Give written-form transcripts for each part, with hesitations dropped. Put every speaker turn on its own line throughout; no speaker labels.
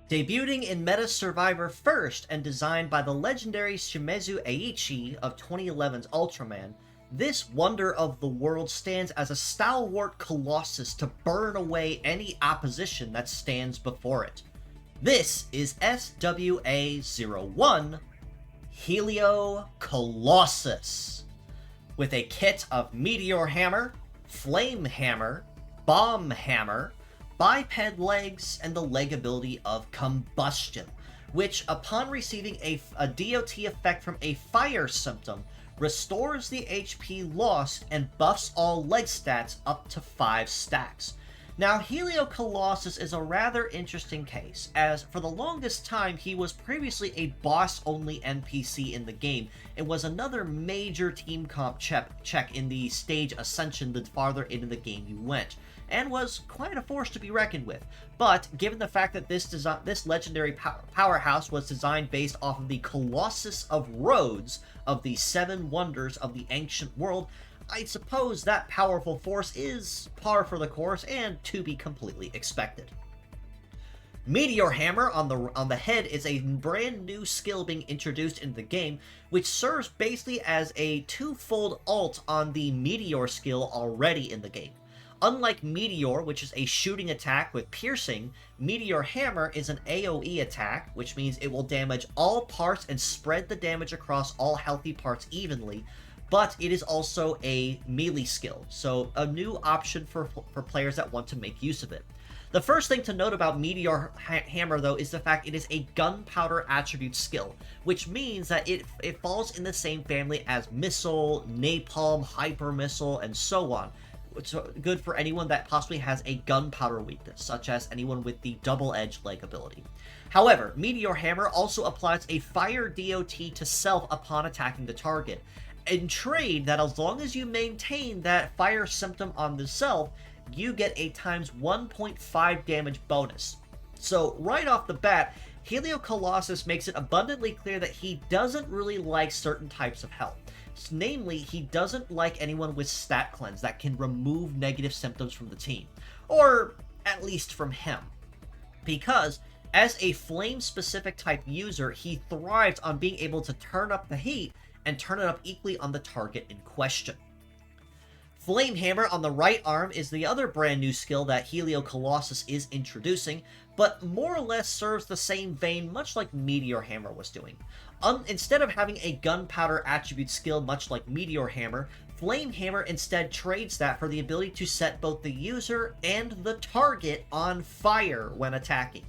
Debuting in MedaSurvivor first and designed by the legendary Shimizu Eiichi of 2011's Ultraman, this wonder of the world stands as a stalwart colossus to burn away any opposition that stands before it. This is SWA01, Helio Colossus. With a kit of Meteor Hammer, Flame Hammer, Bomb Hammer, biped legs, and the leg ability of Combustion, which, upon receiving a DOT effect from a fire symptom, restores the HP lost and buffs all leg stats up to 5 stacks. Now, Helio Colossus is a rather interesting case, as for the longest time he was previously a boss-only NPC in the game, and was another major team comp check in the stage Ascension the farther into the game you went, and was quite a force to be reckoned with. But given the fact that this legendary powerhouse was designed based off of the Colossus of Rhodes of the 7 Wonders of the Ancient World, I suppose that powerful force is par for the course and to be completely expected. Meteor Hammer on the head is a brand new skill being introduced into the game, which serves basically as a twofold ult on the Meteor skill already in the game. Unlike Meteor, which is a shooting attack with piercing, Meteor Hammer is an AoE attack, which means it will damage all parts and spread the damage across all healthy parts evenly, but it is also a melee skill, so a new option for players that want to make use of it. The first thing to note about Meteor Hammer, though, is the fact it is a gunpowder attribute skill, which means that it falls in the same family as Missile, Napalm, Hyper Missile, and so on. It's good for anyone that possibly has a gunpowder weakness, such as anyone with the double-edged leg ability. However, Meteor Hammer also applies a fire DOT to self upon attacking the target. In trade, that as long as you maintain that fire symptom on the self, you get a times 1.5 damage bonus. So right off the bat, Helio Colossus makes it abundantly clear that he doesn't really like certain types of health. Namely, he doesn't like anyone with stat cleanse that can remove negative symptoms from the team, or at least from him. Because, as a flame-specific type user, he thrives on being able to turn up the heat and turn it up equally on the target in question. Flame Hammer on the right arm is the other brand new skill that Helio Colossus is introducing, but more or less serves the same vein, much like Meteor Hammer was doing. Instead of having a gunpowder attribute skill much like Meteor Hammer, Flame Hammer instead trades that for the ability to set both the user and the target on fire when attacking.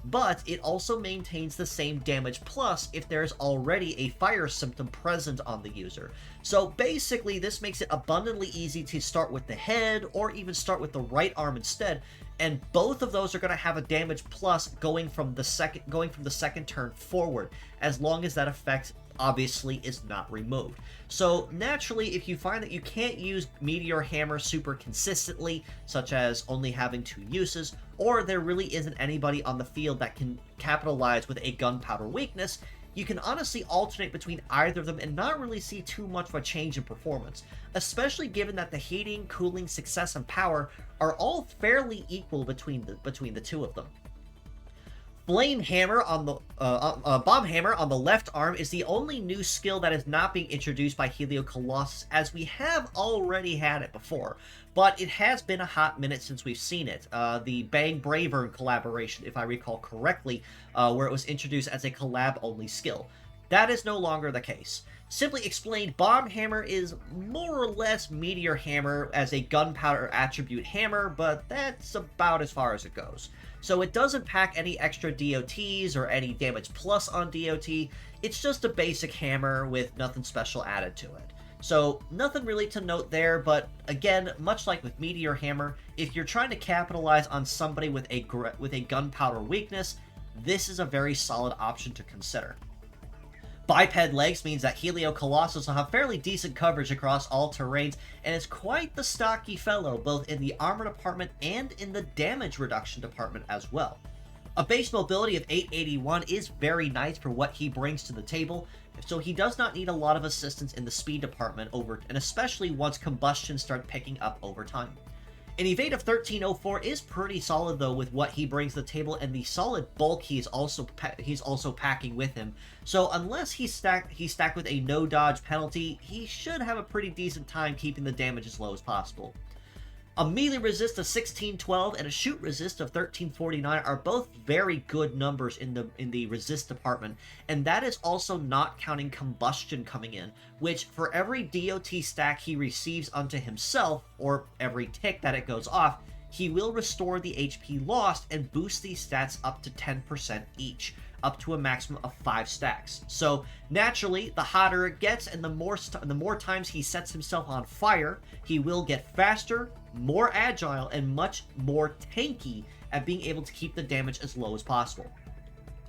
But it also maintains the same damage plus if there's already a fire symptom present on the user. So basically, this makes it abundantly easy to start with the head or even start with the right arm instead, and both of those are going to have a damage plus going from the second turn forward, as long as that effect obviously is not removed. So naturally, if you find that you can't use Meteor Hammer super consistently, such as only having 2 uses, or there really isn't anybody on the field that can capitalize with a gunpowder weakness, you can honestly alternate between either of them and not really see too much of a change in performance, especially given that the heating, cooling, success, and power are all fairly equal between the two of them. Flame Hammer on the Bomb Hammer on the left arm is the only new skill that is not being introduced by Helio Colossus, as we have already had it before, but it has been a hot minute since we've seen it. The Bang Bravern collaboration, if I recall correctly, where it was introduced as a collab-only skill. That is no longer the case. Simply explained, Bomb Hammer is more or less Meteor Hammer as a gunpowder attribute hammer, but that's about as far as it goes. So it doesn't pack any extra DOTs or any damage plus on DOT, it's just a basic hammer with nothing special added to it. So nothing really to note there, but again, much like with Meteor Hammer, if you're trying to capitalize on somebody with a gunpowder weakness, this is a very solid option to consider. Biped legs means that Helio Colossus will have fairly decent coverage across all terrains, and is quite the stocky fellow both in the armor department and in the damage reduction department as well. A base mobility of 881 is very nice for what he brings to the table, so he does not need a lot of assistance in the speed department and especially once Combustion starts picking up over time. An evade of 1304 is pretty solid though with what he brings to the table and the solid bulk he's also packing with him. So unless he's stacked with a no dodge penalty, he should have a pretty decent time keeping the damage as low as possible. A melee resist of 1612 and a shoot resist of 1349 are both very good numbers in the resist department, and that is also not counting Combustion coming in, which for every DOT stack he receives unto himself, or every tick that it goes off, he will restore the HP lost and boost these stats up to 10% each, up to a maximum of 5 stacks. So naturally, the hotter it gets and the more times he sets himself on fire, he will get faster, more agile, and much more tanky at being able to keep the damage as low as possible.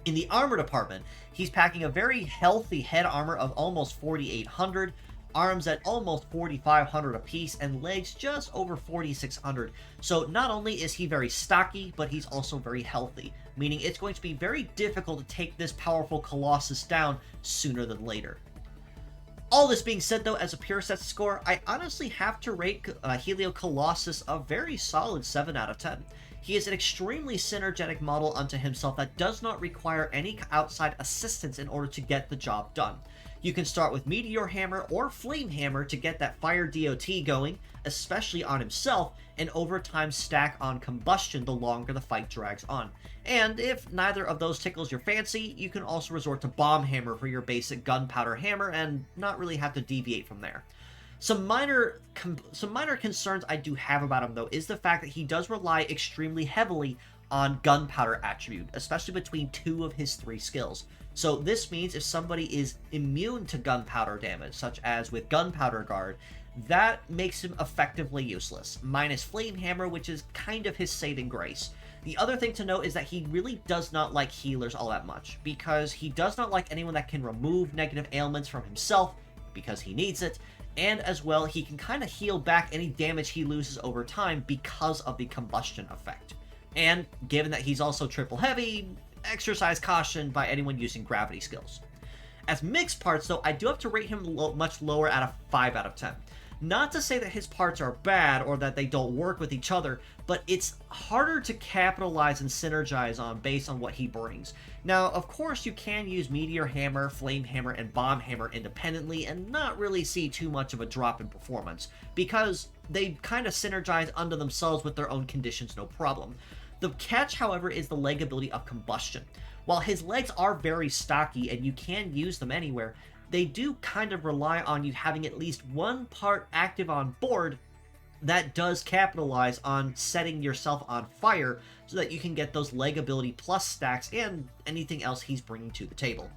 In the armor department, he's packing a very healthy head armor of almost 4,800, arms at almost 4,500 apiece, and legs just over 4,600. So not only is he very stocky, but he's also very healthy, meaning it's going to be very difficult to take this powerful Colossus down sooner than later. All this being said, though, as a pure set score, I honestly have to rate Helio Colossus a very solid 7 out of 10. He is an extremely synergetic model unto himself that does not require any outside assistance in order to get the job done. You can start with Meteor Hammer or Flame Hammer to get that fire DOT going, especially on himself, and over time stack on Combustion the longer the fight drags on. And if neither of those tickles your fancy, you can also resort to Bomb Hammer for your basic gunpowder hammer and not really have to deviate from there. Some minor concerns I do have about him, though, is the fact that he does rely extremely heavily on gunpowder attribute, especially between 2 of his 3 skills. So this means if somebody is immune to gunpowder damage, such as with Gunpowder Guard, that makes him effectively useless, minus Flame Hammer, which is kind of his saving grace. The other thing to note is that he really does not like healers all that much, because he does not like anyone that can remove negative ailments from himself, because he needs it, and as well, he can kind of heal back any damage he loses over time because of the Combustion effect. And given that he's also triple heavy, exercise caution by anyone using gravity skills. As mixed parts, though, I do have to rate him much lower at a 5 out of 10. Not to say that his parts are bad or that they don't work with each other, but it's harder to capitalize and synergize on based on what he brings. Now, of course, you can use Meteor Hammer, Flame Hammer, and Bomb Hammer independently and not really see too much of a drop in performance, because they kind of synergize unto themselves with their own conditions, no problem. The catch, however, is the leg ability of Combustion. While his legs are very stocky and you can use them anywhere, they do kind of rely on you having at least one part active on board that does capitalize on setting yourself on fire so that you can get those leg ability plus stacks and anything else he's bringing to the table.